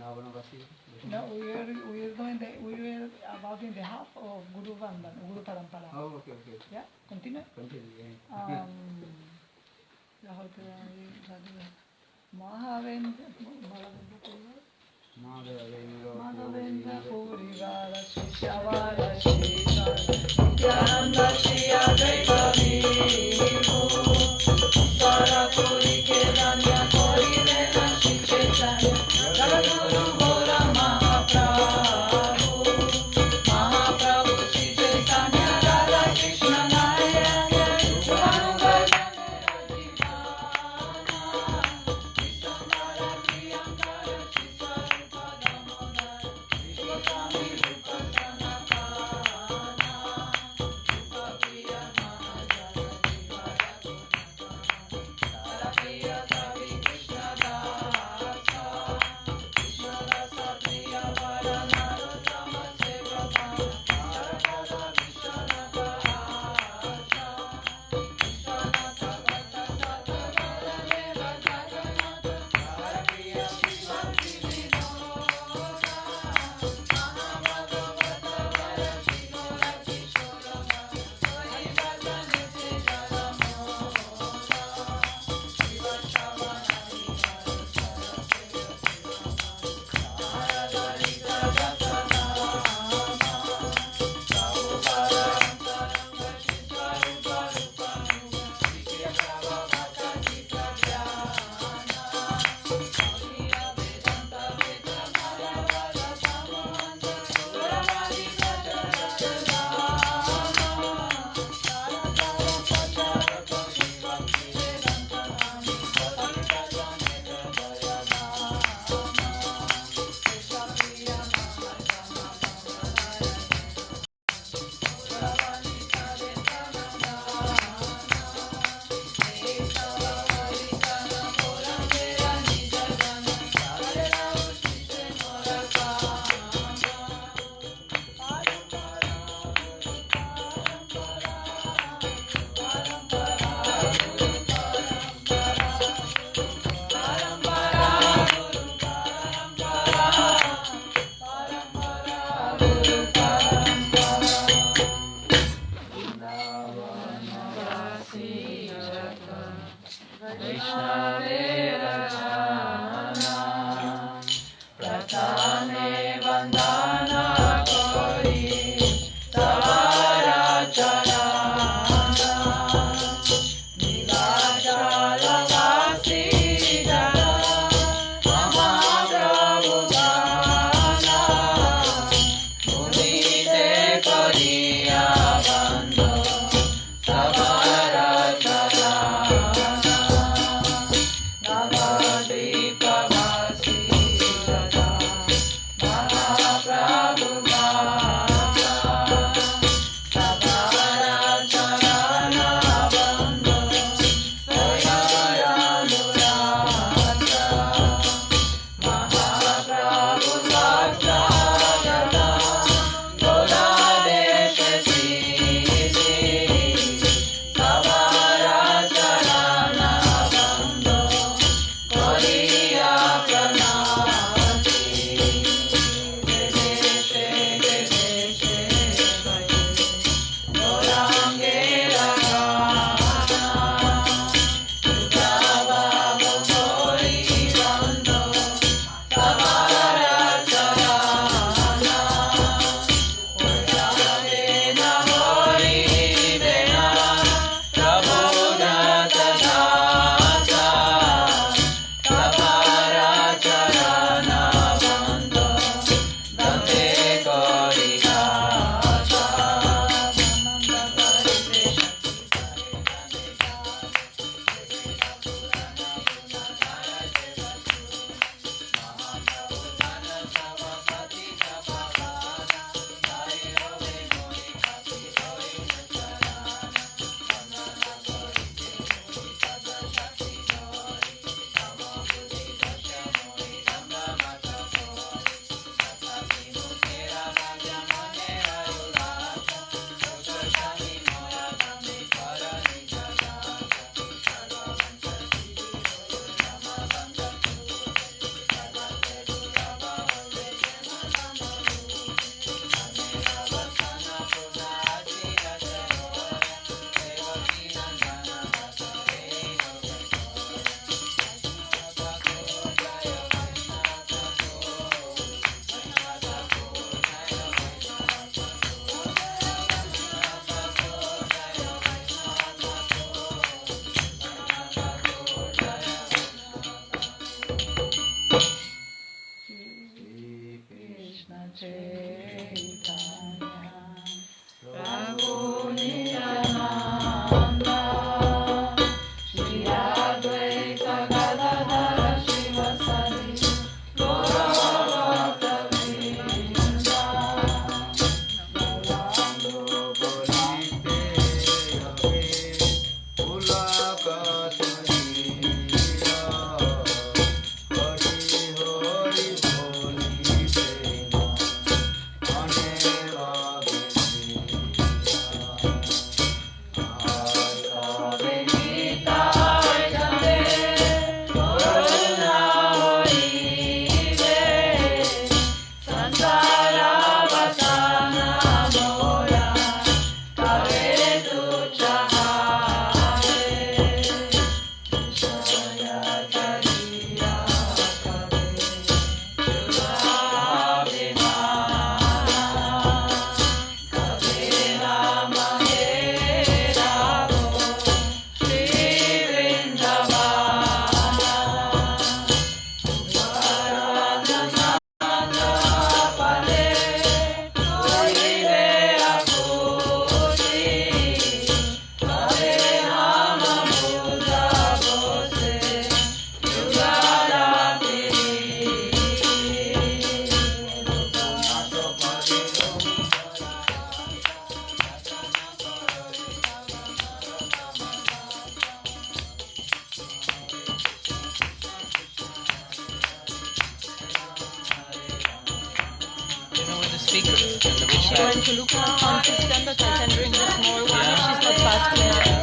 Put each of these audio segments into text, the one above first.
No, we were about in the half of Guru Vandan, Guru Parampara. Oh, okay, okay. Yeah, continue. Continue. Mahavendra Purivara Shishavara Shishara Nityananda Shri Advaita Vivo Sarapuri Kedanya Kori Vena Shri Chaitanya Jagadguru Gora Mahaprabhu Mahaprabhu Shri Chaitanya Radha Krishna Nayana Rupananga she went to look for consistent that I can drink the small one if she's not fasting.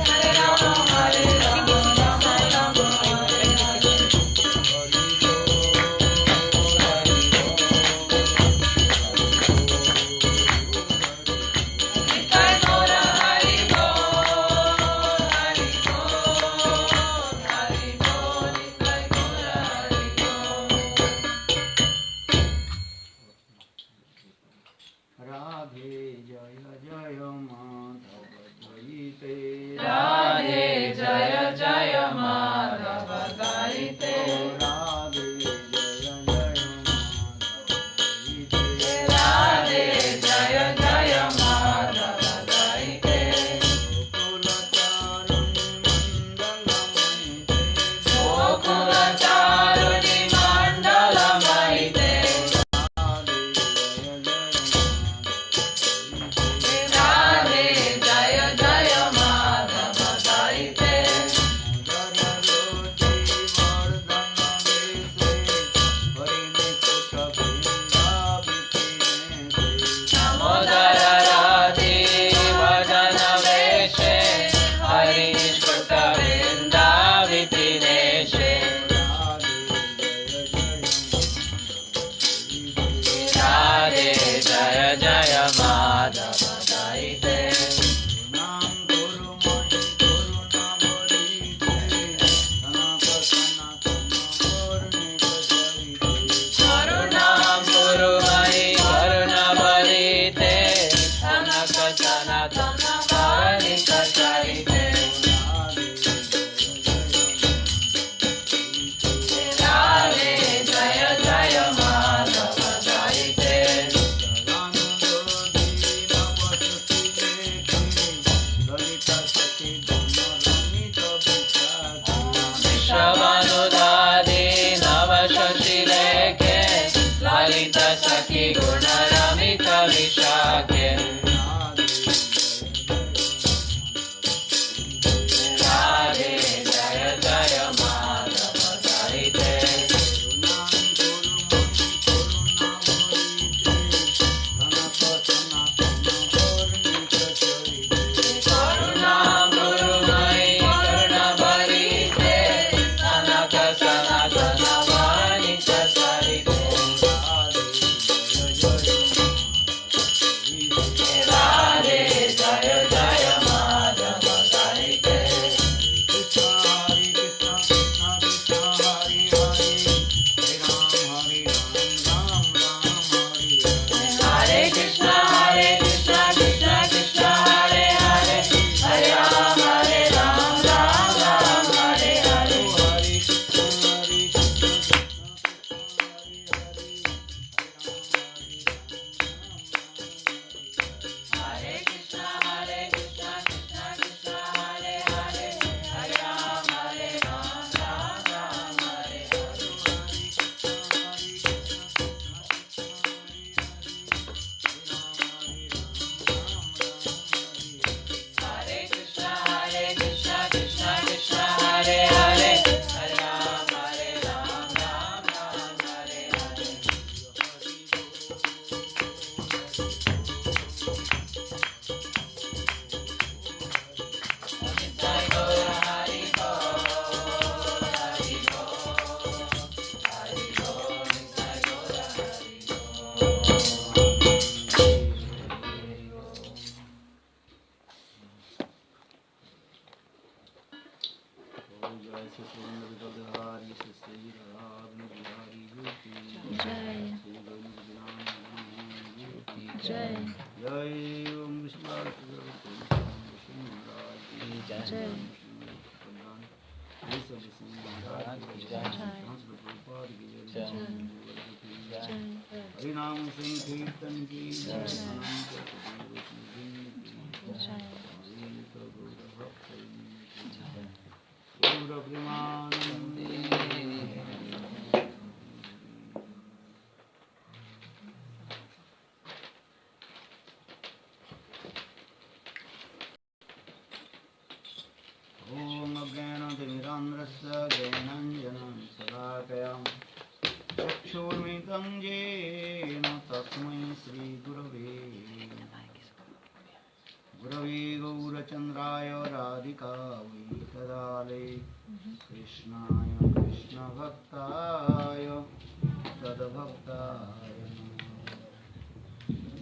I think it's this चक्षुर्मितं येन तस्मै श्रीगुरवे गुरवे गौरचन्द्राय राधिकायै तदालये कृष्णाय कृष्णभक्ताय तद्भक्ताय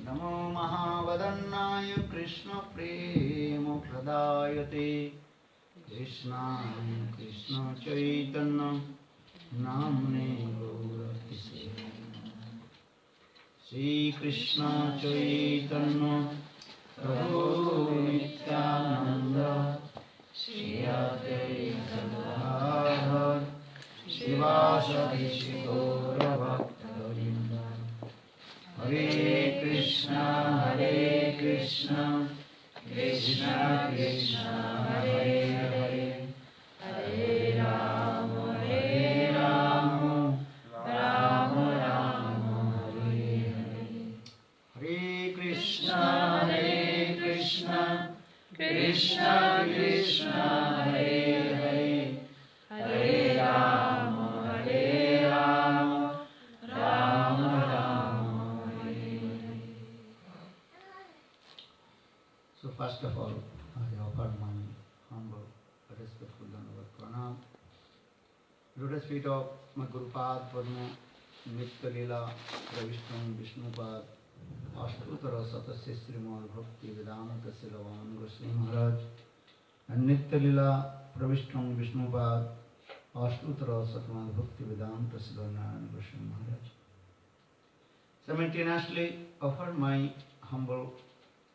नमो महावदन्नाय कृष्णप्रेमप्रदायते कृष्णाय कृष्णचैतन्य नाम्ने गौरतिसे श्रीकृष्ण चैतन्य प्रभु नित्यानंद श्री अद्वैत गदाधर शिवासादि गौरभक्तवृंद हरे Krishna Krishna Krishna Hare Hare Hare Ram Ram Ram Hare Hare Hare Krishna Krishna Krishna Hare Hare Hare Ram Ram Ram Hare Hare. So first of all, I offer my humble, respectful Dandavat Pranam. Lotus feet of my Gurupad Padma, Nitya Leela, Pravishtam Vishnupad, Ashtutara Satasya Srimad Bhakti Vedanta Silavan Goswami Maharaj, and Nitya Leela, Pravishtam Vishnupad, Ashtutara Satmad Bhakti Vedanta Silavan Goswami Maharaj. Simultaneously offer my humble,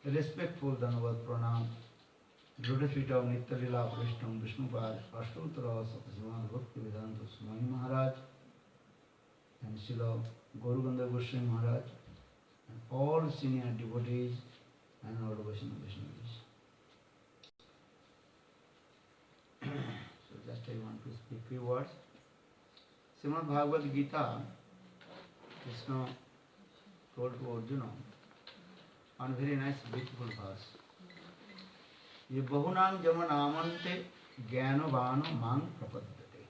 respectful Dandavat Pranam, Lotus feet of Nitya Leela, Pravishtam Vishnupad, Ashtutara Satasya Bhakti Vedanta Swami Maharaj, and Srila Gauraganga Goswami Maharaj, and all senior devotees and all Vaishnavas. So just I want to speak few words. Srimad Bhagavad Gita, Krishna told to Arjuna on very nice beautiful verse. ये बहुनाम जमनामन्ते ज्ञानवानो मां प्रपद्यते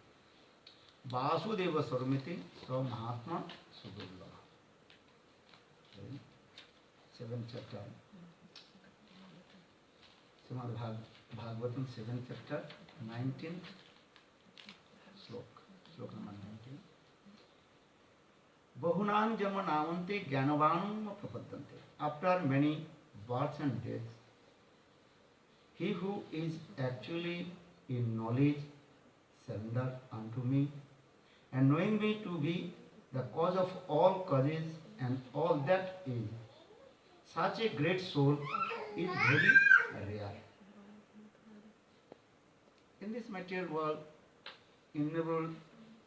वासुदेव सर्वमिति सौ महात्मा सुदुर्लभ. 7th chapter, Srimad Bhagavatam 7th chapter, 19th slok number 19. Bahunam jamanamante jnanavanam prapaddante. After many births and deaths, he who is actually in knowledge surrender unto me, and knowing me to be the cause of all causes and all that is, such a great soul is very rare. In this material world, innumerable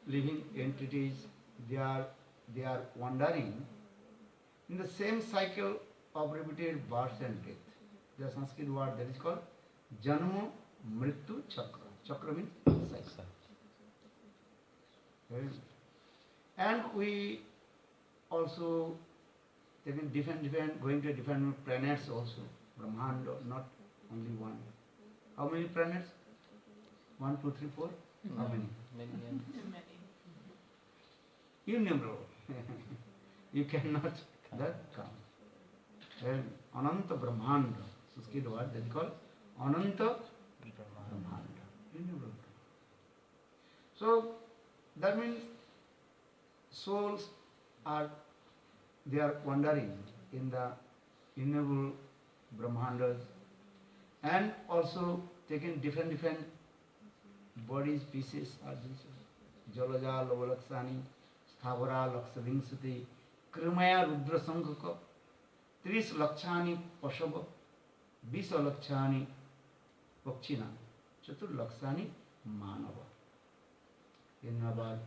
living entities, they are wandering in the same cycle of repeated birth and death. The Sanskrit word that is called Janma Mrityu Chakra. Chakra means cycle. And we also taking different, going to different planets also. Brahmanda, not only one. How many planets? 1, 2, 3, 4? How many? Many. Innumerable. You cannot count. Ananta Brahmanda. Sanskrit word that is called Ananta Brahmanda. Innumerable. So that means souls are wandering in the innumerable Brahmandas and also taking different bodies, pieces are this. Jalaja, Lavalaksani, Sthavara, Laksavingsati, Krimaya, Rudra Sanghaka, Tris Lakshani, Pashava, Bisa Lakshani, Pakchina, Chatur Lakshani, Manava. In our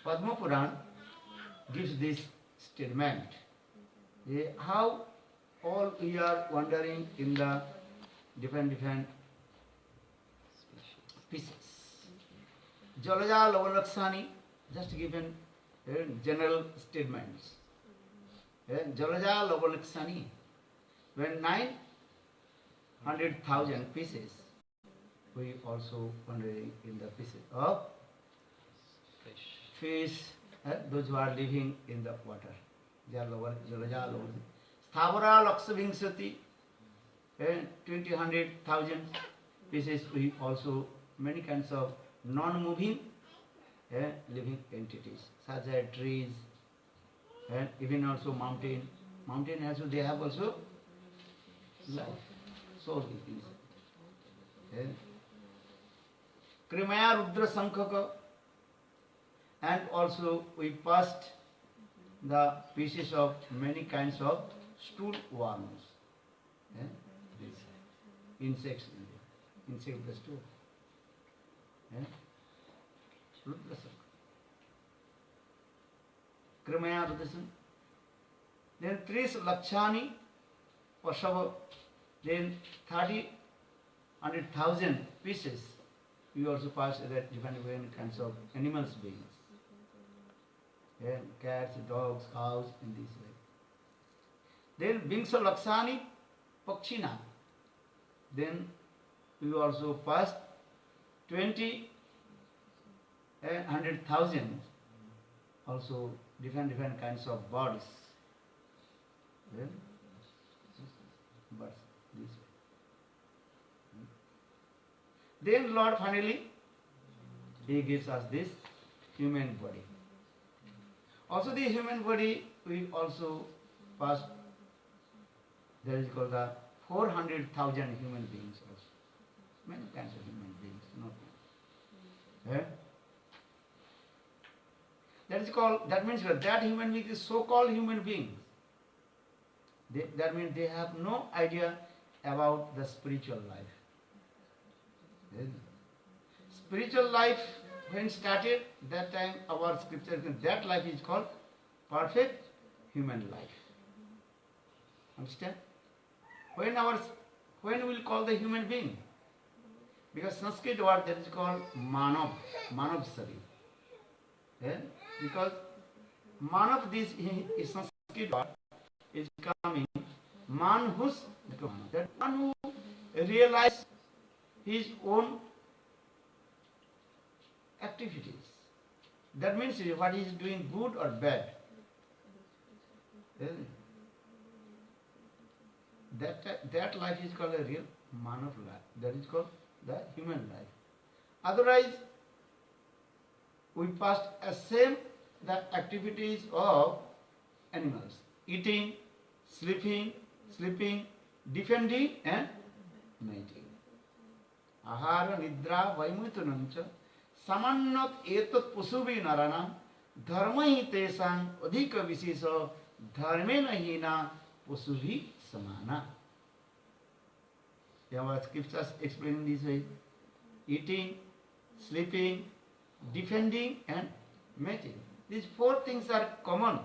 Padma Puran gives this statement, how all we are wandering in the different pieces. Jalaja Lavalaksani, just given general statements. Jalaja Lavalaksani, when 900,000 pieces, we also wandering in the pieces of fish, those who are living in the water. They are Jalaja Lavalaksani. Sthavara Laksavingsati, and 20, 100,000 pieces. We also many kinds of non-moving living entities, such as trees, and even also mountain. Mountain also they have also life, soul it is. Krimaya Rudra Sankhaka, and also we passed the pieces of many kinds of stool worms. These insects, insect the stool. Rudra Sankha. Krimaya Rudra Sankha. Then Tris Lakshani Pasava. Then 100,000 pieces. We also pass that different kinds of animals beings. Cats, dogs, cows, in this way. Then Bingsa Lakshani Pakshina. Then we also passed 20 and 100,000 also different kinds of birds. Birds, this way. Then Lord finally, He gives us this human body. Also the human body, we also passed, that is called the 400,000 human beings also. Many kinds of human beings, not that is called, that means that human being is so-called human beings. That means they have no idea about the spiritual life. Spiritual life, when started, that time our scripture, that life is called perfect human life. Understand? When we will call the human being? Because Sanskrit word that is called Manav, Manav Sari. Because Manav, this is Sanskrit word, is coming Manhus, that one who realizes his own activities. That means what he is doing, good or bad. That life is called a real Manav life. That is called the human life. Otherwise, we passed as same the activities of animals: eating, sleeping, defending, and mating. Ahara nidra vaimutanancha samannat etat pusuvi narana dharma tesang adhika visesa dharmena hina pusuvi samana. Our scriptures explain this way: eating, sleeping, defending, and mating. These four things are common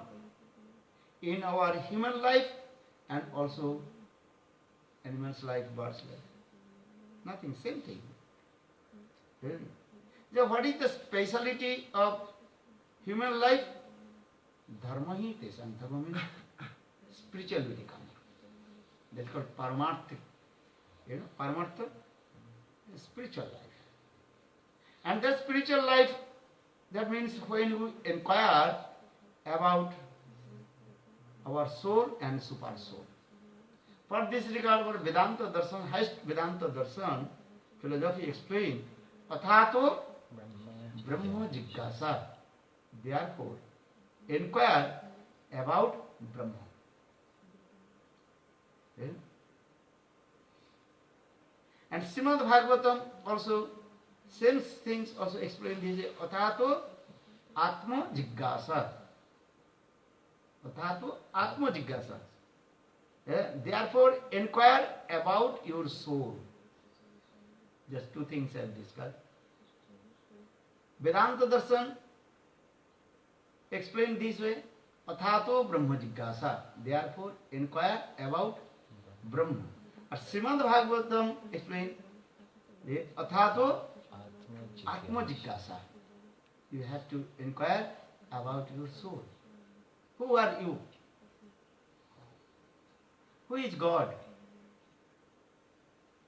in our human life and also animals' life, birds' life. Nothing, same thing. So what is the speciality of human life? Dharma hi tesam. Dharma means spirituality coming. That's called paramartha. Paramartha is spiritual life. And that spiritual life, that means when we inquire about our soul and super soul. For this regard, our Vedanta Darshan, highest Vedanta Darshan, philosophy explained, Athato Brahma Jigyasa. Therefore, inquire about Brahma. And Srimad Bhagavatam also, same things also explained this, Athato Atma Jigyasa. Athato Atma Jigyasa. Therefore, inquire about your soul. Just two things I have discussed. Vedanta Darshan explained this way: Athato Brahma Jigyasa. Therefore, inquire about Brahma. Srimad Bhagavatam explained Athato Atma Jigyasa. You have to inquire about your soul. Who are you? Who is God?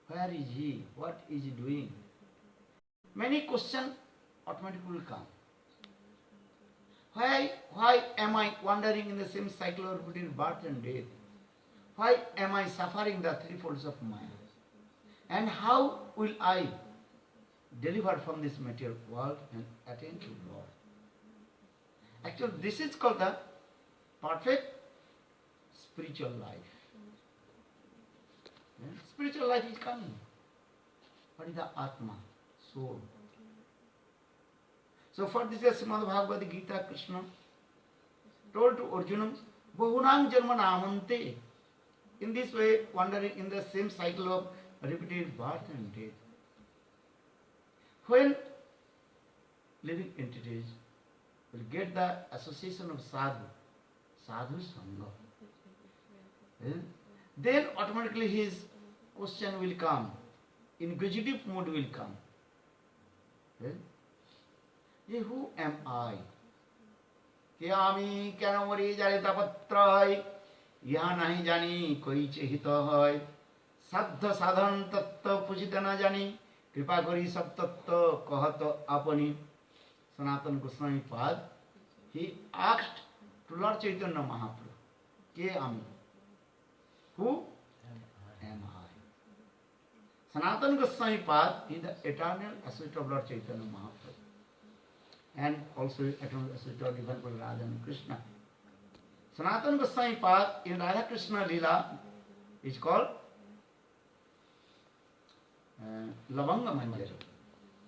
Where is He? What is He doing? Many questions automatically will come. Why am I wandering in the same cycle of between birth and death? why am I suffering the three folds of Maya? And how will I deliver from this material world and attain to Lord? Actually, this is called the perfect spiritual life. Spiritual life is coming. What is the Atma? Soul. So for this Srimad Bhagavad Gita, Krishna told to Arjuna, Bahunam Janman Amante. In this way, wandering in the same cycle of repeated birth and death. When living entities will get the association of sadhu, sadhu sangha, then automatically his question will come, inquisitive mood will come. Who am I? Kyami kyanamari jarita patrai yaha nahi jani koi chehita hai sadha sadhan tattva pujita na jani kripa kari sab tattva kahata apani. Sanatana Goswami Pad, he asked to Lord Chaitanya Mahaprabhu, Kyami? Who am I? Sanatana Goswami Pad is the eternal associate of Lord Chaitanya Mahaprabhu and also eternal associate of Divine Lord Radha and Krishna. Sanatana Goswami Pad in Radha Krishna Leela is called Lavanga Manjari.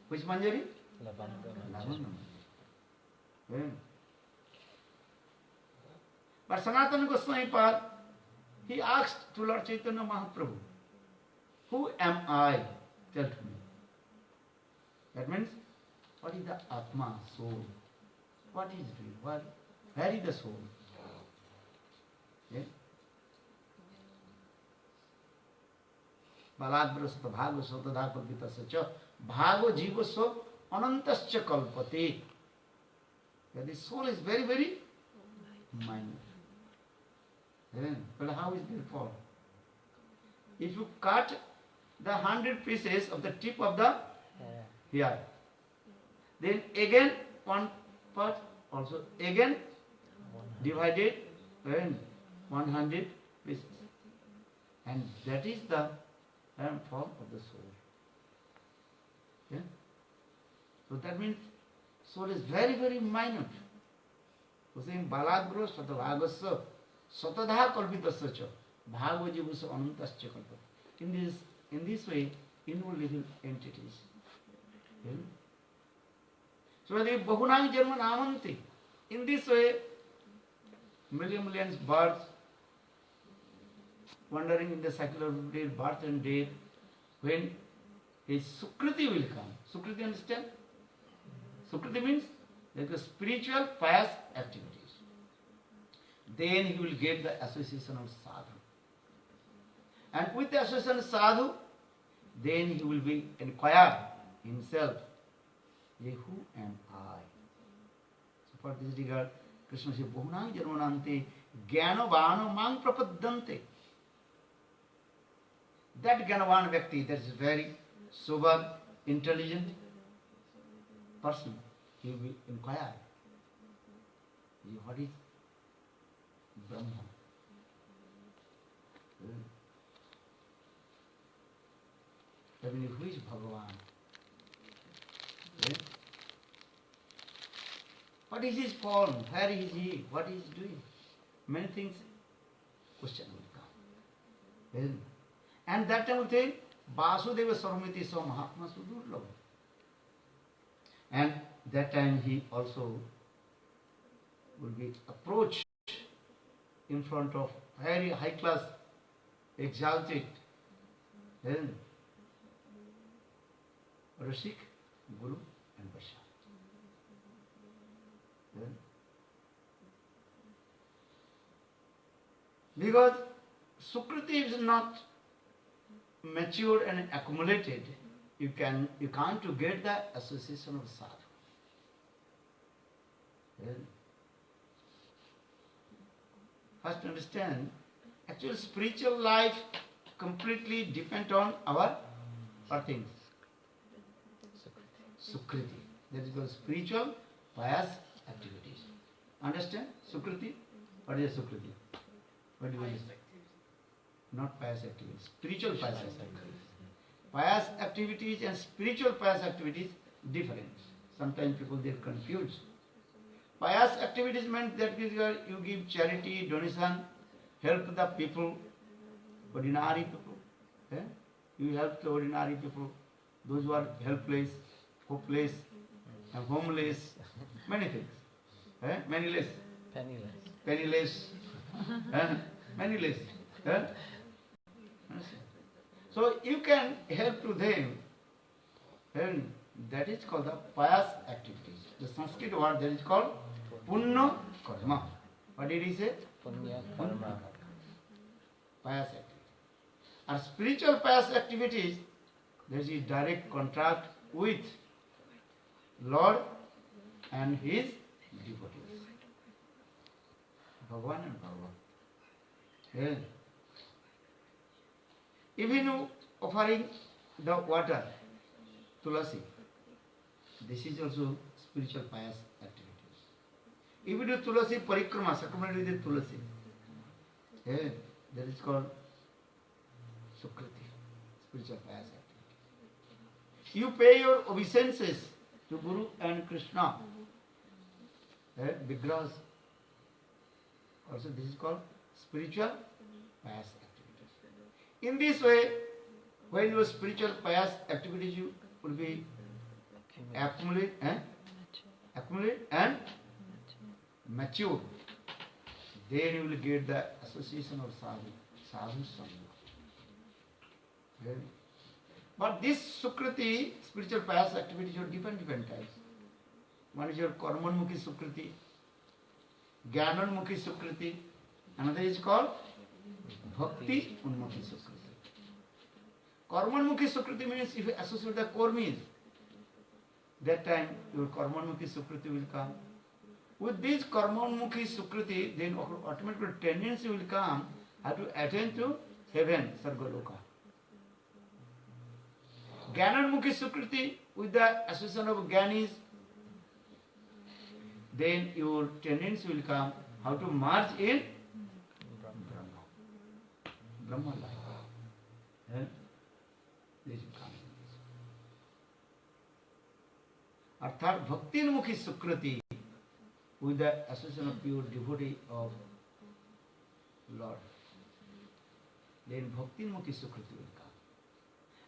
Which Manjari? Lavanga Manjari. But Sanatana Goswami Pad, he asked to Lord Chaitanya Mahaprabhu, who am I? Tell to me. That means, what is the Atma, soul? What is it? Where is the soul? Baladbrasta bhago sotadha kalpita sacha bhago jiva so anantascha kalpate. That the soul is very, very minor. But how is it fall? If you cut the 100 pieces of the tip of the hair, then again one part also again divided in 100 pieces, and that is the form of the soul. So that means soul is very, very minute. So saying baladgro satavagasya satadha kalpitasya cha bhagava jivasya anantasya kalpata. In this way, inward living entities. So they bahunang janman amanti. In this way, millions birds wandering in the cycle of birth and death, when his Sukriti will come. Sukriti, understand? Sukriti means like the spiritual pious activities. Then he will get the association of sadhu. And with the association of sadhu, then he will be inquire himself, who am I? So for this regard, Krishna says, Bahunang janmanante jnana vana mang prapaddante. That Jnanavan Vyakti, that is very sober, intelligent person, he will inquire, what is Brahma? That means, who is Bhagavan? What is his form? Where is he? What is he doing? Many things, question will come. And that time we think, Vasudeva Sarvamiti so Mahatma Sudurlabha. And that time he also will be approached in front of very high class, exalted, Rashik, Guru and Vaishnava. Because Sukriti is not matured and accumulated, you can't to get the association of sadhu. First understand, actual spiritual life completely depends on our things. Sukriti. That is called spiritual pious activities. Understand? Sukriti? What is Sukriti? What do you understand? not pious activities, spiritual pious activities. Pious activities and spiritual pious activities different. Sometimes people get confused. Pious activities means that you give charity, donation, help the people, ordinary people. Eh? You help the ordinary people, those who are helpless, hopeless, and homeless, many things. Eh? Penniless, eh? Penniless. Eh? So you can help to them, and that is called the pious activities. The Sanskrit word that is called Punna Karma. What did he say? Punya karma. Pious activities. And spiritual pious activities, there is direct contact with Lord and His devotees. Bhagavan and Bhagavan. Yeah. Even you offering the water, tulasi, this is also spiritual pious activities. If you do tulasi parikrama, circumambulate with tulasi, yeah, that is called sukriti, spiritual pious activity. You pay your obeisances to Guru and Krishna, Vigrahas, also this is called spiritual pious activities. In this way, when your spiritual pious activities you will be accumulate and mature, then you will get the association of sadhu sangha. But this sukriti, spiritual pious activities, are different types. One is your karmanmukhi sukriti, jnananmukhi sukriti, another is called bhakti unmukhi sukriti. Karmanmukhi sukriti means if you associate the karmis, that time your karmanmukhi sukriti will come. With this karmanmukhi sukriti, then automatically tendency will come how to attain to heaven, sargaloka. Jnananmukhi sukriti, with the association of jnanis, then your tendency will come how to merge in Brahma life. Eh? This will come in this. Arthat bhakti-mukhi sukriti, with the association of pure devotee of Lord, then bhakti-mukhi sukriti will come.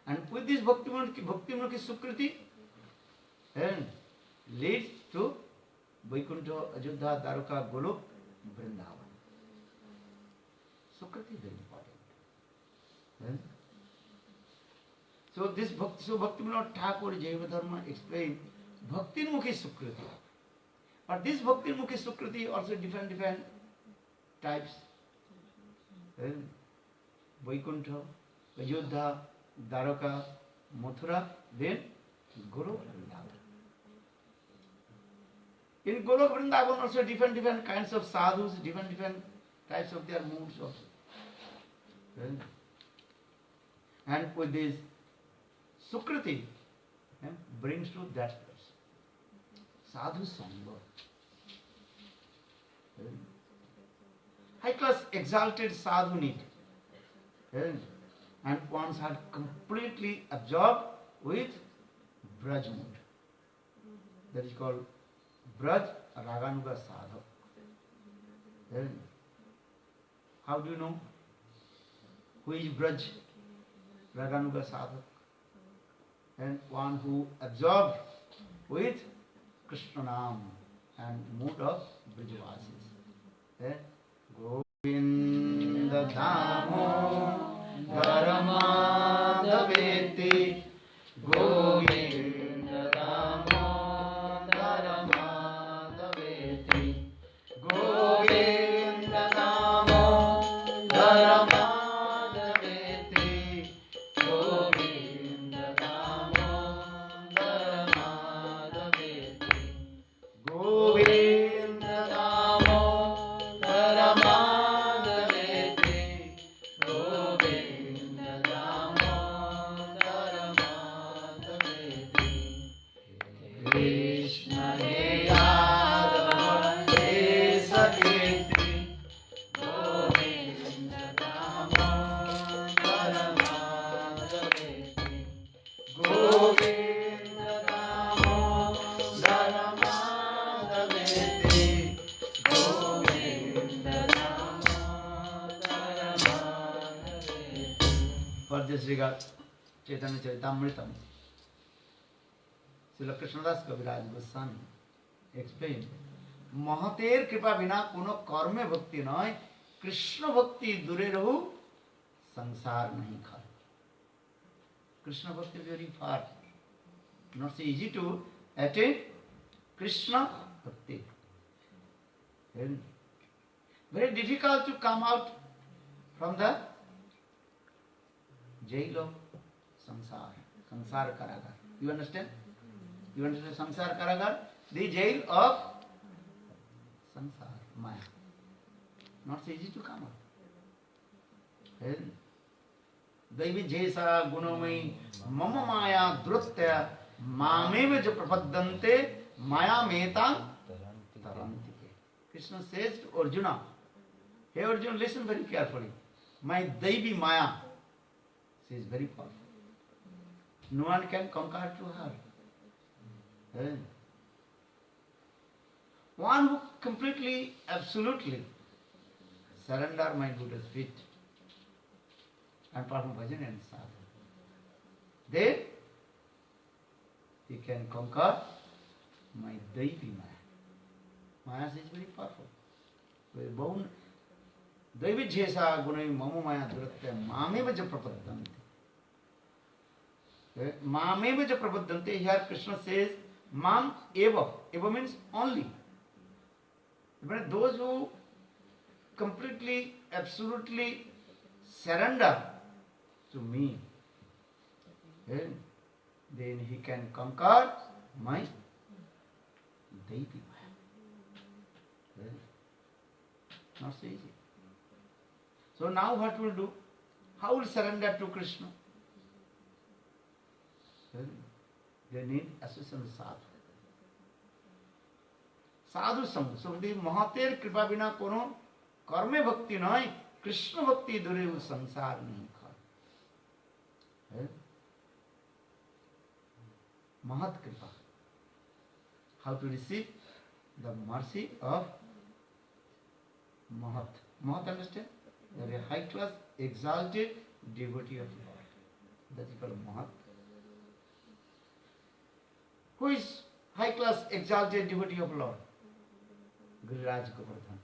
And with this bhakti-mukhi sukriti, then leads to Vaikuntha, Ajodhya, Dwaraka, Golok, Vrindavan. Sukriti is very important. So this Bhaktivinoda Thakur Jaiva Dharma explained Bhakti-mukhi sukriti. But this Bhakti-mukhi sukriti also different types. Vaikuntha, Ajodhya, Dwaraka, Mathura, then Golok, Vrindavan. In Golok Vrindavan also different kinds of sadhus, different types of their moods also. And with this sukriti brings to that place. Sadhu sangha. High class exalted sadhu need. And ones are completely absorbed with Braj mood. That is called Braj Raganuga Sadhak. How do you know who is Braj Raganuga Sadhak? And one who absorbed with Krishna Nam and mood of Brijavasis. Govinda Dhamo Dharamadaveti Govinda Dhamo Dharamadaveti Govinda Dhamo Dharamadaveti Govinda Dhamo Dharamadaveti Govinda Dhamo Dharamadaveti this regard, Chaitanya Charitamritam, Srila Krishnadas Kaviraj Goswami explained, Mahater Kripa Bina Kuno Karme Bhakti Nai, Krishna Bhakti Dure Rahu, Sansar Nahi Khar. Krishna Bhakti is very far, not so easy to attain Krishna Bhakti. Very difficult to come out from the jail of samsara, samsara karagar. You understand? You understand samsara karagar? The jail of samsara, maya. Not so easy to come out. Daivi jesa gunomai mama maya drutya mameva ja prapaddante maya meta tarantike. Krishna says to Arjuna, hey Arjuna, listen very carefully. My Daivi Maya, she is very powerful. No one can conquer to her. One who completely, absolutely surrender my Buddha's feet and perform bhajan and sadhana, then he can conquer my Daivi Maya. Maya is very powerful. Very bound. Daivi jesa gunai mama maya duratya mameva ja prapaddante. Mameva ja prapaddante. Here Krishna says mam eva. Eva means only. But those who completely, absolutely surrender to me, then he can conquer my Daivi Maya. Not so easy. So now what will do? How will surrender to Krishna? They need assistance of sadhu. Sadhu sang. So the Mahater Kripa Bina Kono Karme Bhakti Nai Krishna Bhakti Dure Sansar Nahi Khar. Mahat Kripa. How to receive the mercy of Mahat. Mahat, understand? They are a high class, exalted devotee of Lord. That is called Mahat. Who is high class, exalted devotee of Lord? Giriraj Govardhan.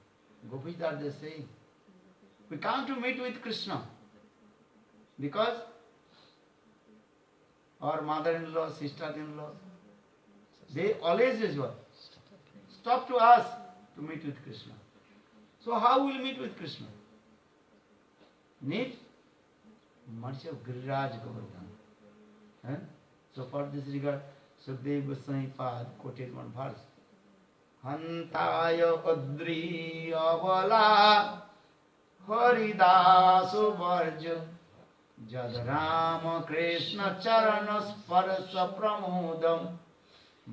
Gopis are they saying, we come to meet with Krishna because our mother-in-law, sister-in-law, they always is what? Stop to us to meet with Krishna. So how will we meet with Krishna? Need mercy of Giriraj Govardhan. So for this regard, Sukdev Goswami Pad quoted one verse. Hantaya Adri Avala Haridasu Varja Jad Rama Krishna Charana Sparsa Pramodam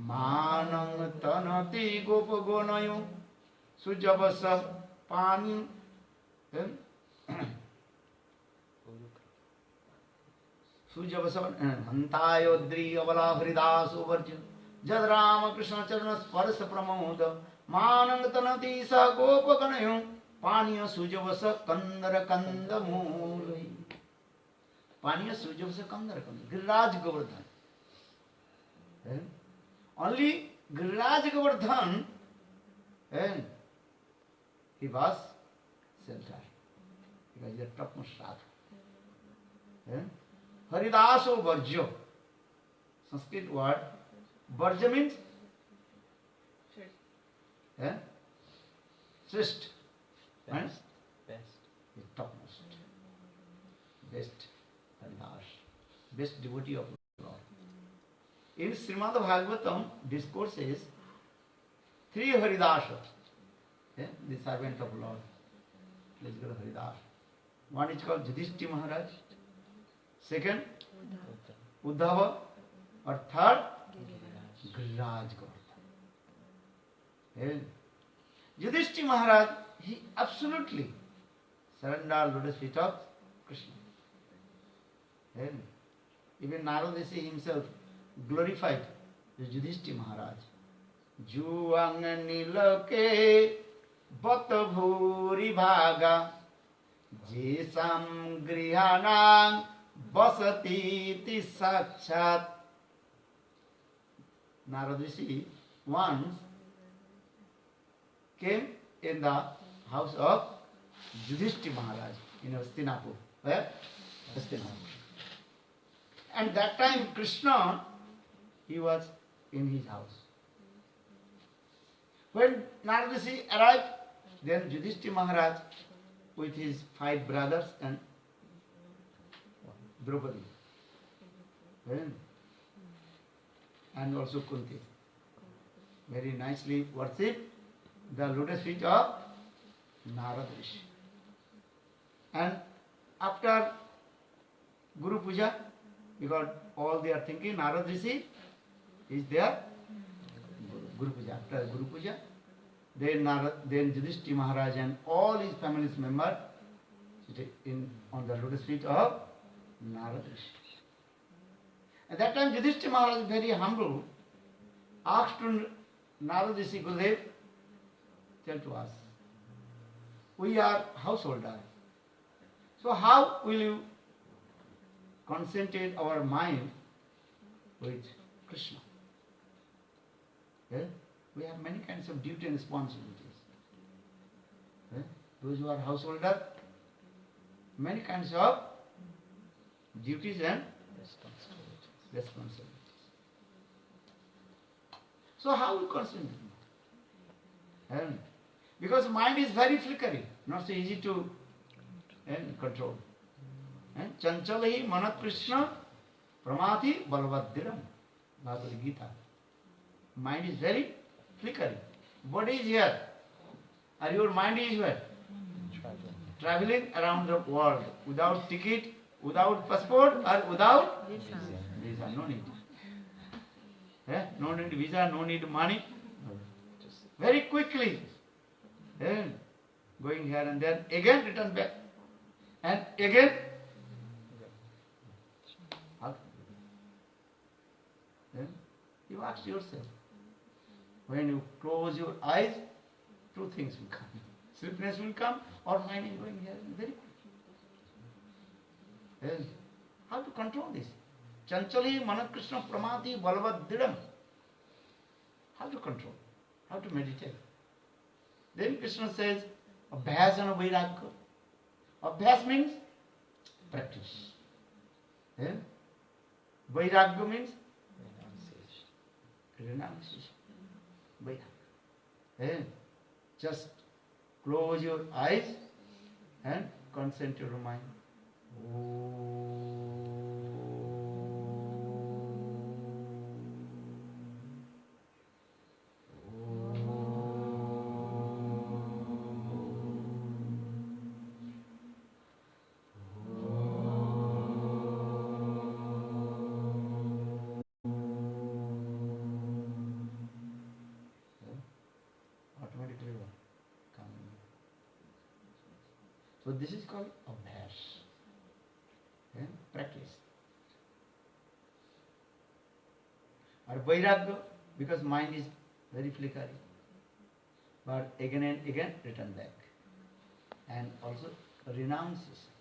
Manang Tanati Gopagonayu Sujabasa Pani Sujabasa Hantayodri Avala Haridasu Varja Jad Rama Krishna Charana Sparsa Pramodam Manang Tanati Sa Gopaganayu Paniya Sujabasa Kandara Kanda Mulai. Paniya Sujabasa Kandara Kanda. Giriraj Govardhan. Only Giriraj Govardhan, he was sheltered. Because he is a topmost sadhu. Haridaso Varjo. Sanskrit word. Varja means? Shrist. Best. The topmost. Best Haridas. Best devotee of Lord. In Srimad Bhagavatam, discourse is three Haridasas. The servant of Lord. Let's go to Haridas. One is called Yudhishthira Maharaj. Second, Uddhava. Or third, Giriraj Govardhan. Yudhishthira Maharaj, he absolutely surrendered lotus feet of Krishna. Even Narada himself glorified the Yudhishthira Maharaj. Juang nilake batavuri bhaga jesam grihanang Vasati iti Sakshat. Narad Rishi once came in the house of Yudhishthira Maharaj in Hastinapur. Where? Hastinapur. And that time Krishna, he was in his house. When Narad Rishi arrived, then Yudhishthira Maharaj with his 5 brothers and Draupadi, and also Kunti, very nicely worship the lotus feet of Narad Rishi. And after Guru Puja, because all they are thinking Narad Rishi is their Guru Puja. After Guru Puja, then Yudhishthira Maharaj and all his family members sit on the lotus feet of Narad Rishi. At that time Yudhishthira Maharaj, very humble, asked to Narad Rishi, Gurudev, tell to us, we are householders, so how will you concentrate our mind with Krishna? We have many kinds of duty and responsibilities. Those who are householder, many kinds of duties and responsibilities. So how we concentrate? Because mind is very flickering, not so easy to control. Chanchalahi manat Krishna pramati balvaddiram. Bhagavad Gita. Mind is very flickering. Body is here. And your mind is where? Traveling around the world without ticket, without passport, or without visa. No need. No need visa, no need money. Very quickly. Going here and then, again return back. And again. You ask yourself. When you close your eyes, 2 things will come. Sleepiness will come, or mind is going here very quickly. How to control this? Chanchali manat Krishna pramati balvaddiram. How to control? How to meditate? Then Krishna says, Abhyas and Vairagya. Abhyas means practice. Vairagya means renunciation. Vairagya. Just close your eyes and concentrate your mind. Automatically coming. So this is called abhyas. Practice. Or vairagya, because mind is very flickering. But again and again return back. And also renunciation.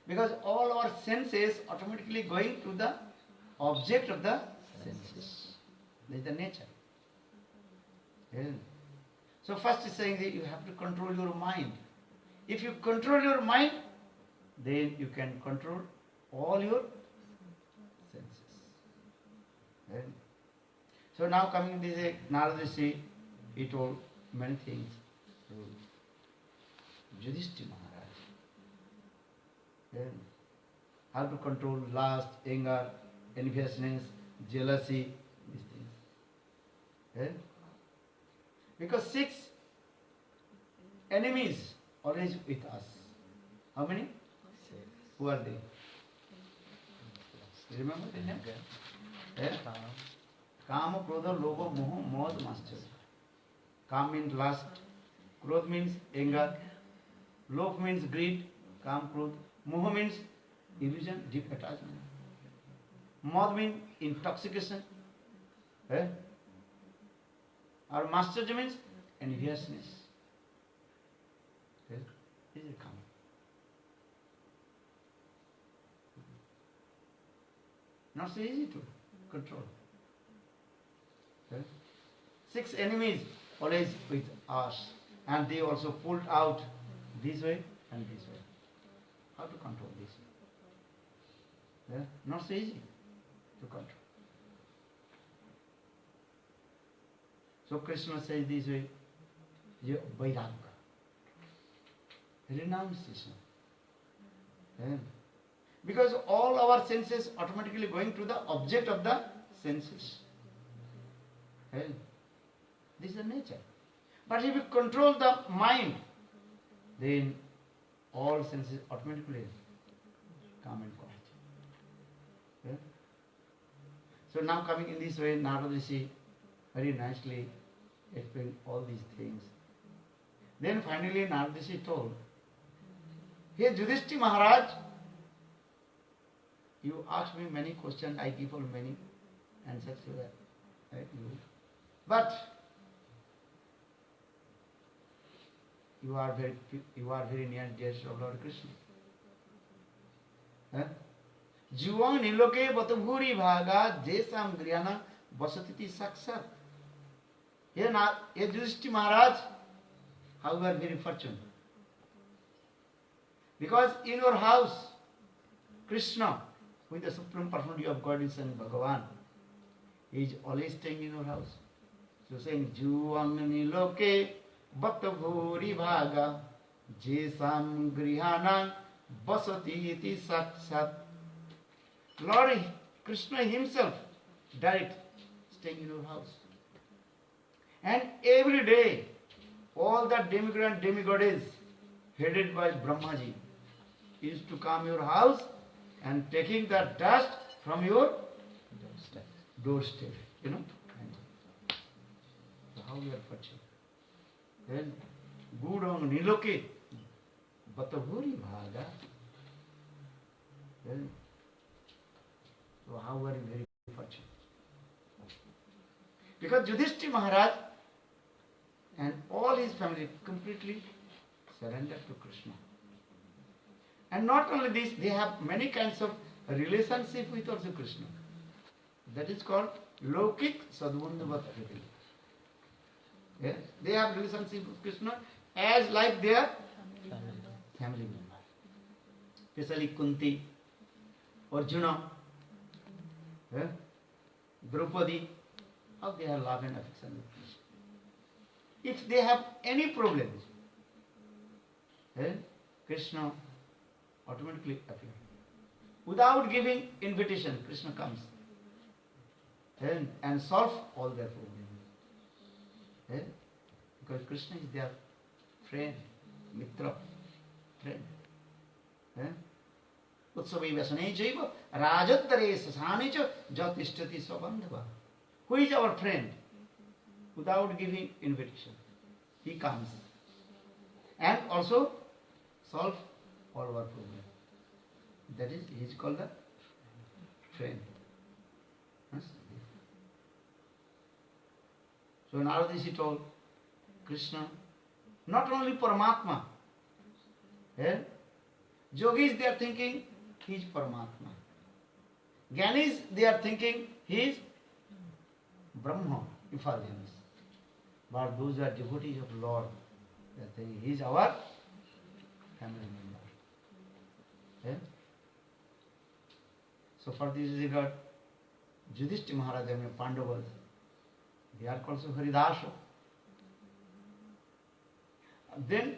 Because all our senses automatically going to the object of the senses. This is the nature. So first is saying that you have to control your mind. If you control your mind, then you can control all your senses. So now coming to this Narad Rishi, he told many things to Yudhishthira Maharaj. How to control lust, anger, enviousness, jealousy, these things. Because 6 enemies always with us. How many? 6. Who are they? You remember the name? Kama, Krodha, Lobha, Moha, Moha, Mascharya. Kam means lust. Krodha means anger. Lobha means greed. Kam, Krodha. Moha means illusion, deep attachment. Moha means intoxication. Or Mascharya means enviousness. This is common. Not so easy to control. Okay? 6 enemies always with us, and they also pulled out this way and this way. How to control this? Yeah? Not so easy to control. So Krishna says this way, Vairagya. Renunciation. Yeah? Because all our senses automatically going to the object of the senses. Yeah? This is the nature. But if you control the mind, then all senses automatically come and quiet. Yeah? So now coming in this way, Narada Rishi very nicely explained all these things. Then finally Narada Rishi told, "Hey Yudhishthira Maharaj, you asked me many questions, I give all many answers to that. But you are very near dear to Lord Krishna. Juvang niloke batavuri bhaga jesam griyana vasatiti saksat." Here Yudhishthira Maharaj, how you are very fortunate. Because in your house, Krishna, who is the Supreme Personality of Godhead and Bhagavan, he is always staying in your house. So saying, Juvang niloke batavuri bhaga jesam grihana vasati iti saksat. Lord Krishna himself, direct, staying in your house. And every day, all the demigod and demigoddess, headed by Brahmaji, used to come your house and taking the dust from your doorstep. You know? So how you are fortunate. Then, Gudang Niloke, Batavuri Bhaga. Then, so how are you very fortunate? Because Yudhishthira Maharaj and all his family completely surrendered to Krishna. And not only this, they have many kinds of relationship with also Krishna. That is called Lokik Sadbandhuvat. Yes? They have relationship with Krishna as like their family member. Especially Kunti, Arjuna, Draupadi, how they have love and affection with Krishna. If they have any problems, Krishna automatically appears. Without giving invitation, Krishna comes and solve all their problems. Because Krishna is their friend, mitra, friend. Utsavai vasane jaiva rajattare sasane cha jatishtati svabandhava. Who is our friend? Without giving invitation, he comes and also solve all our problems. That is, he is called the friend. Yes? So Narada Rishi told Krishna, not only Paramatma. Yogis, they are thinking he is Paramatma. Gyanis, they are thinking he is Brahma, effulgence. But those are devotees of Lord. They are thinking he is our family member. So for this regard, Yudhishthira Maharaj and Pandavas, they are called Haridasa. Then,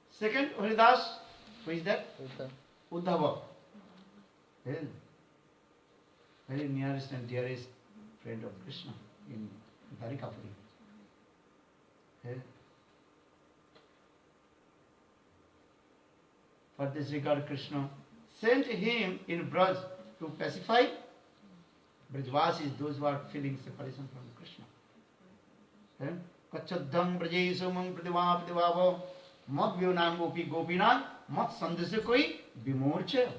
second Haridas, who is that? Uddhava. Very nearest and dearest friend of Krishna in Dwarikapuri. For this regard, Krishna sent him in Braj to pacify Brajvasis, those who are feeling separation from Krishna. Kachadham Brajesumam Pradivā Pradivāvo Mat Vyonam Gopi Gopinam Mat Sandasya Koi Vimorcha.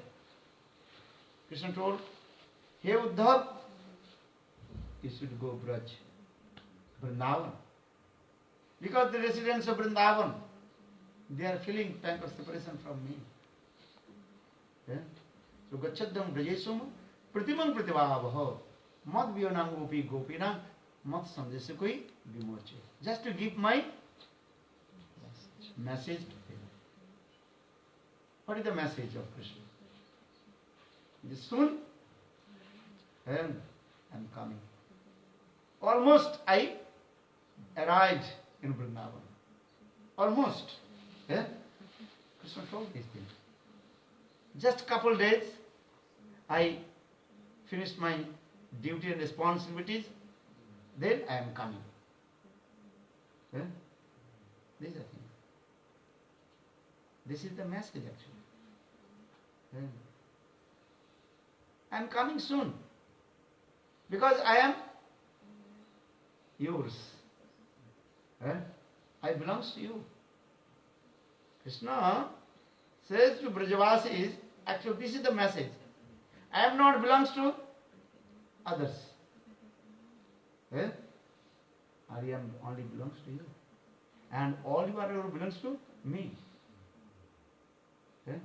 Krishna told, Hey Uddhav, you should go Braj, Vrindavan. Because the residents of Vrindavan, they are feeling pang of separation from me. So Gachadam Brajesumam प्रतिमंग प्रतिभाव मत वियोनांग गोपी गोपीनांग मत समझे कोई विमोचे. Just to give my message to them. What is the message of Krishna? It is soon and I am coming. Almost I arrived in Vrindavan. Almost. Yeah? Krishna told these things. Just couple days I finished my duty and responsibilities. Then I am coming. Yeah? These are things. This is the message actually. Yeah. I am coming soon. Because I am yours. Yeah? I belongs to you. Krishna says to Brajavasis, actually this is the message. I am not belongs to others. Yeah? I am only belongs to you. And all you are belongs to me. Yeah?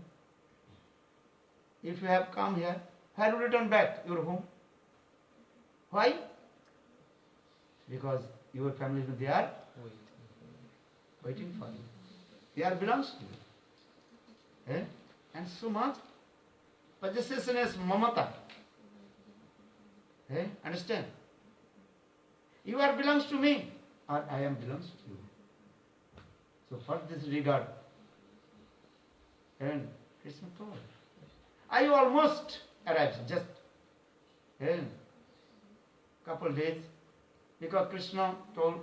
If you have come here, where will you return back? Your home. Why? Because your family, they are waiting for you. They are belongs to you. Eh? And so much possessiveness, mamata. Eh? Understand? You are belongs to me, or I am belongs to you. So for this regard, and Krishna told, I almost arrived, just couple days, because Krishna told,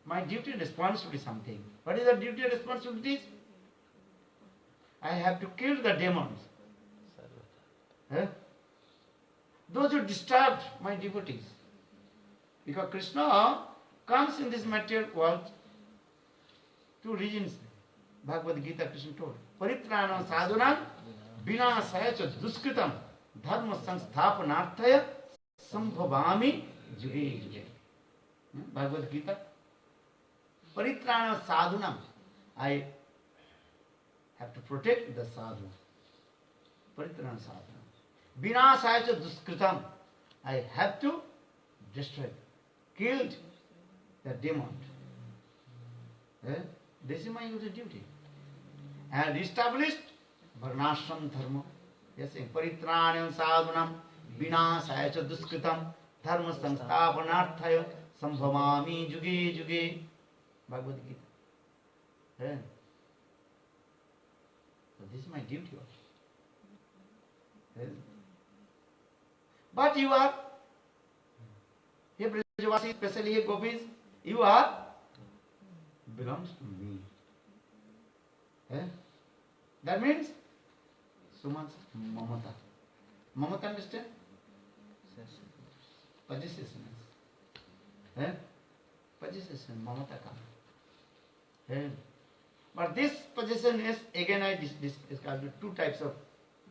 my duty and responsibility is something. What is the duty and responsibilities? I have to kill the demons. Those who disturbed my devotees. Because Krishna comes in this material world, two reasons. Bhagavad Gita Krishna told. Paritrana sadhunam vinasaya cha duskritam dharma sansthapanarthaya sambhavami juge juge. Bhagavad Gita. Paritrana sadhunam. I have to protect the sadhu. Paritrana sadhunam. Vinasaya cha duskritam. I have to destroy, killed the demon. This is my duty. And established varnashram dharma. Yes, paritranam sadhunam vinasaya cha duskritam dharma sansthapanarthaya sambhavami juge juge. Bhagavad Gita. So this is my duty also. But you are, here Brajavasi, especially here Gopis, you are belongs to me. That means so much mamata. Mamata, understand? Possessiveness. Possessiveness, mamata comes. But this possessiveness, again I described two types of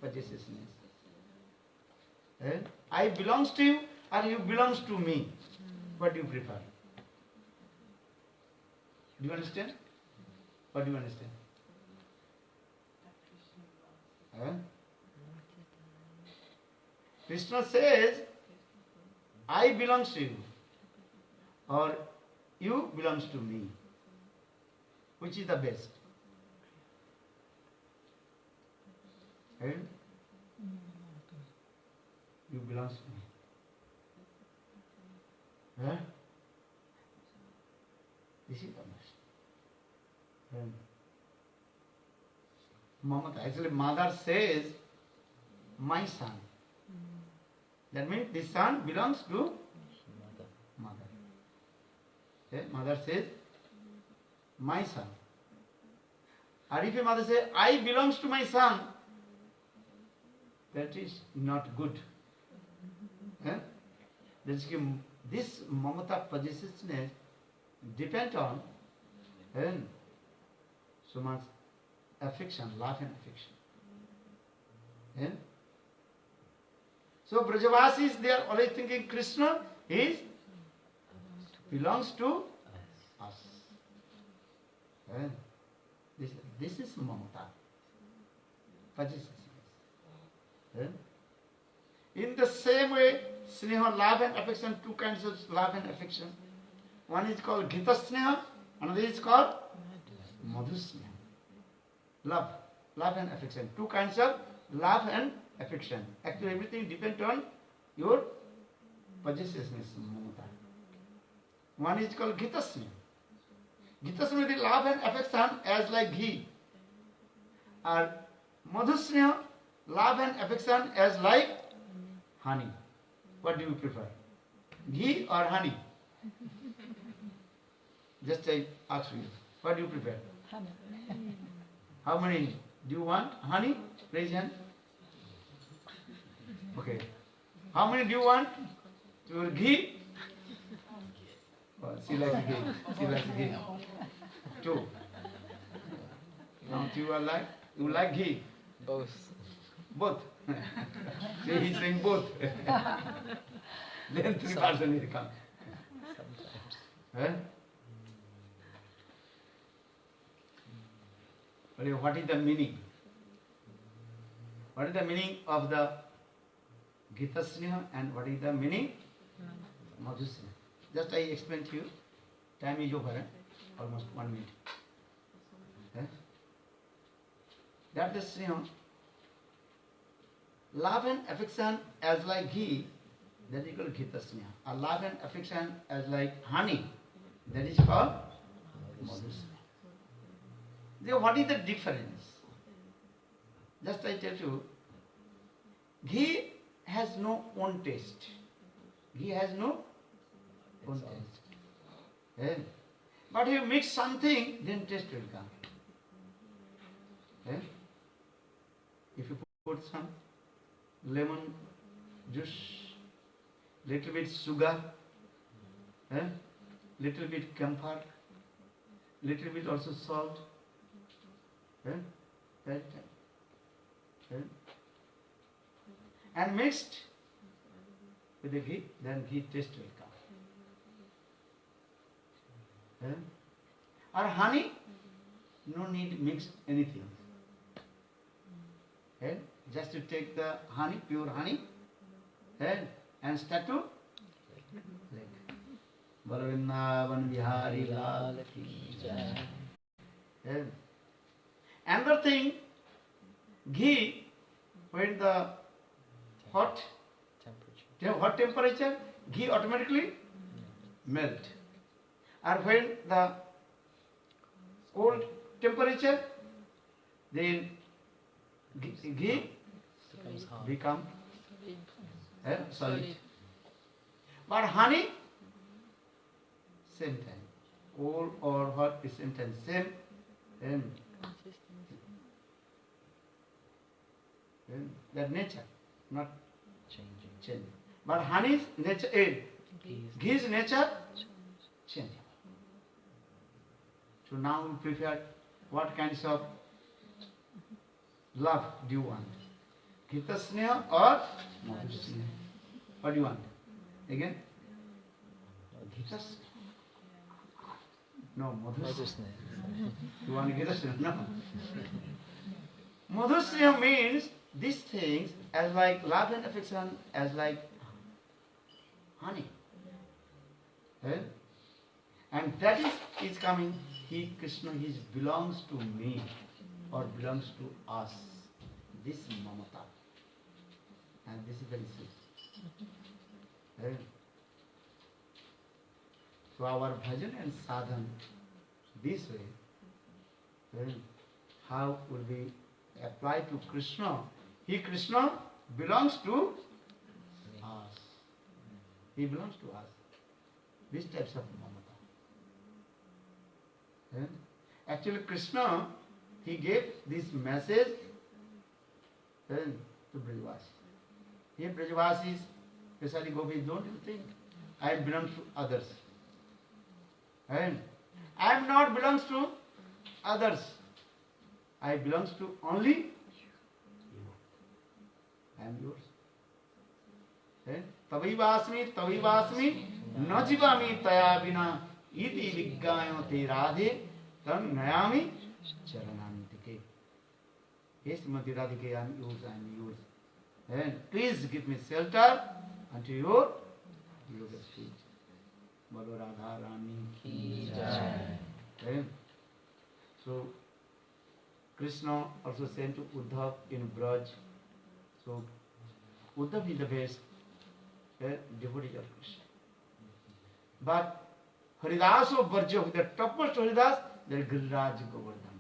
possessiveness. I belongs to you or you belongs to me. What do you prefer? Do you understand? What do you understand? Krishna says, I belongs to you or you belongs to me. Which is the best? You belongs to me. This is the best. Mamata. Actually, mother says, my son. That means this son belongs to mother. Mother says, my son. Or if a mother says, I belongs to my son, that is not good. This mamata possessiveness depends on so much affection, love and affection. So Brajavasis, they are always thinking Krishna belongs to us. This is mamata, possessiveness. In the same way, sneha, love and affection, two kinds of love and affection. One is called Gita sneha, another is called Madhu sneha. Love and affection. Two kinds of love and affection. Actually, everything depends on your possessiveness, mamata. One is called Gita sneha. Gita sneha is love and affection as like ghee. Or Madhu sneha, love and affection as like honey. What do you prefer? Ghee or honey? Just I ask you. What do you prefer? Honey. How many do you want? Honey? Raise hand. Okay. How many do you want? Your ghee? Oh, she likes ghee. She likes ghee. Two. Now you like ghee? Both. Both. See, he's saying both. Then 3% will come. Sometimes. Eh? What is the meaning? What is the meaning of the Gita Sneha and what is the meaning? Madhu Sneha. Just I explain to you. Time is over. Almost 1 minute. Eh? That is Sneha. Love and affection as like ghee, that is called Gita Sneha. A love and affection as like honey, that is called Madhu Sneha. Then what is the difference? Just I tell you, ghee has no own taste. Ghee has no own taste. Eh? But you mix something, then taste will come. Eh? If you put some lemon juice, little bit sugar, little bit camphor, little bit also salt, and mixed with the ghee, then ghee taste will come. Or honey, no need mix anything. Just to take the honey, pure honey, and start to lick. Vrindavan Bihari Lal ki jai. Another thing, ghee, when the hot temperature, ghee automatically melt. Or when the cold temperature, then ghee Becomes hard. become solid. But honey, same time. Cold or hot, same time. Same. That nature, not changing. But honey's nature, ghee's nature, changeable. So now we prepare what kinds of love do you want? Gita Sneha or Madhu Sneha? What do you want? Again? Gita Sneha. No, Madhu Sneha. You want Gita Sneha? No. Madhu Sneha means these things as like love and affection, as like honey. And that is coming, he, Krishna, he belongs to me or belongs to us. This mamata. And this is very sweet. So our bhajan and sadhan, this way, how would we apply to Krishna? He, Krishna, belongs to us. He belongs to us. These types of mamata. Actually, Krishna, he gave this message to Brajavasis. Here Brajavasis, especially Gopi, don't you think I belong to others? And I am not belongs to others. I belongs to only you. I am yours. Tavivasmi, na jivami taya vina, iti viggayo te radhe, tam nayami charanantike. Yes, Madhya Radhike, I am yours, I am yours. And please give me shelter unto your lotus feet. Bolo Radha Rani ki jai. And so Krishna also sent to Uddhav in Braj. So Uddhav is the best devotee of Krishna. But Haridas of Varja, the topmost Haridas, there is Giriraj Govardhan.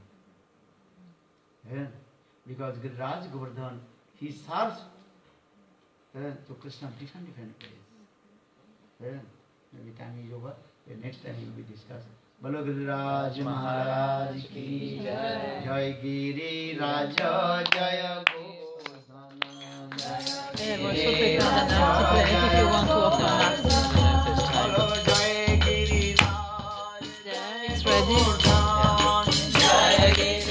Yeah. Because Giriraj Govardhan, he serves to Krishna different ways. Yeah. Maybe time is over. The next time we will be discussing. Bolo Giriraj Maharaj ki jai. Jai Giriraj Jaya Govardhan. Yeah, we're so prepared now to play it if you want to offer an Bolo Jai Giriraj. Yeah, it's ready. Jai Giriraj.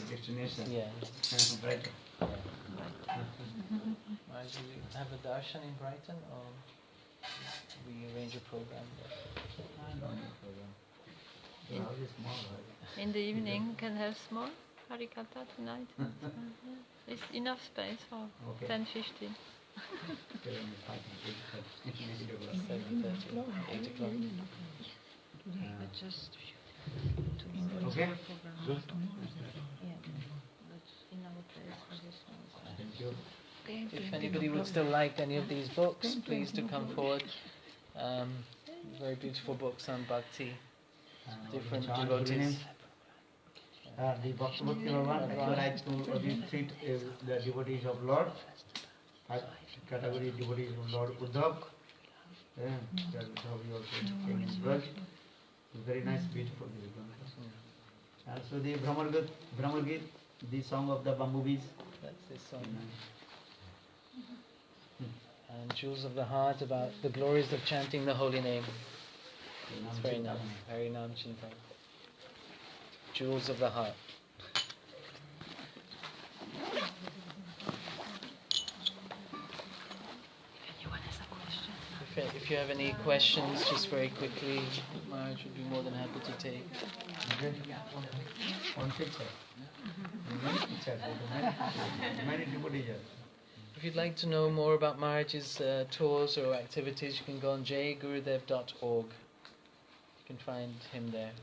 Destination. Yeah. Brighton. Do we have a darshan in Brighton, or we arrange a program there? I don't know program. The house is small, right? In the evening, we can have small harikatha tonight. It's enough space for Okay. 10:50. 7:30, 8 o'clock. Okay. Good. Thank you. If anybody would still like any of these books, please do come forward. Very beautiful books on bhakti, different devotees. The Bhakti Bhagwan, I would like to treat the devotees of Lord. Category devotees of Lord Uddhav. Uddhav we also came in Braj. Very nice, beautiful. Also the Brahmar Git, the song of the bumblebees. That's this song. And Jewels of the Heart, about the glories of chanting the holy name. It's very nice, very Nam Chintan. Jewels of the Heart. If you have any questions, just very quickly, Maharaj would be more than happy to take. One picture. Many pictures. Many devotees. If you'd like to know more about Maharaj's tours or activities, you can go on jgurudev.org. You can find him there.